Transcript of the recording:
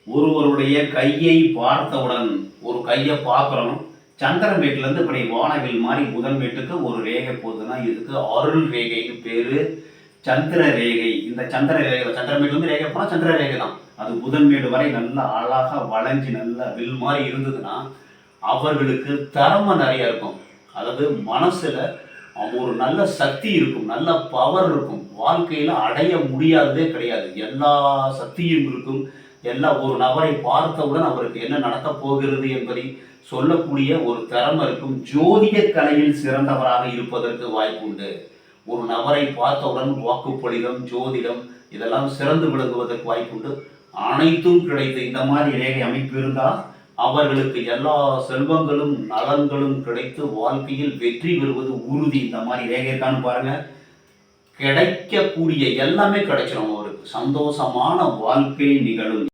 ஒருவருடைய கையை பார்த்தவுடன் ஒரு கையை பார்க்குறோம். சந்திரமேட்லேருந்து இப்படி வானவில் மாதிரி புதன்மேட்டுக்கு ஒரு ரேகை போகுதுன்னா இதுக்கு அருள் ரேகைன்னு பேர். சந்திர ரேகை. இந்த சந்திர ரேகை சந்திரமேட்லேருந்து ரேகை போனால் சந்திர ரேகை தான். அது புதன்மேடு வரை நல்லா அழகாக வளைஞ்சு நல்லா வில் மாதிரி இருந்ததுன்னா அவர்களுக்கு திறமை நிறைய இருக்கும். அதாவது மனசில் ஒரு நல்ல சக்தி இருக்கும், நல்ல பவர் இருக்கும். வாழ்க்கையில் அடைய முடியாததே கிடையாது. எல்லா சக்தியும் இருக்கும். ஒரு நபரை பார்த்தவுடன் அவருக்கு என்ன நடக்கப் போகிறது என்பதை சொல்லக்கூடிய ஒரு திறமை இருக்கும். ஜோதிட கலையில் சிறந்தவராக இருப்பதற்கு வாய்ப்புண்டு. ஒரு நபரை பார்த்தவுடன் வாக்குப்பொழிதம், ஜோதிடம் இதெல்லாம் சிறந்து விளங்குவதற்கு வாய்ப்புண்டு. அனைத்தும் கிடைத்த இந்த மாதிரி ரேகை அமைப்பு இருந்தால் அவர்களுக்கு எல்லா செல்வங்களும் நலன்களும் கிடைத்து வாழ்க்கையில் வெற்றி பெறுவது உறுதி. இந்த மாதிரி ரேகை இருக்கான்னு பாருங்க. கிடைக்கக்கூடிய எல்லாமே கிடைச்சிடும். அவருக்கு சந்தோஷமான வாழ்க்கை நிகழும்.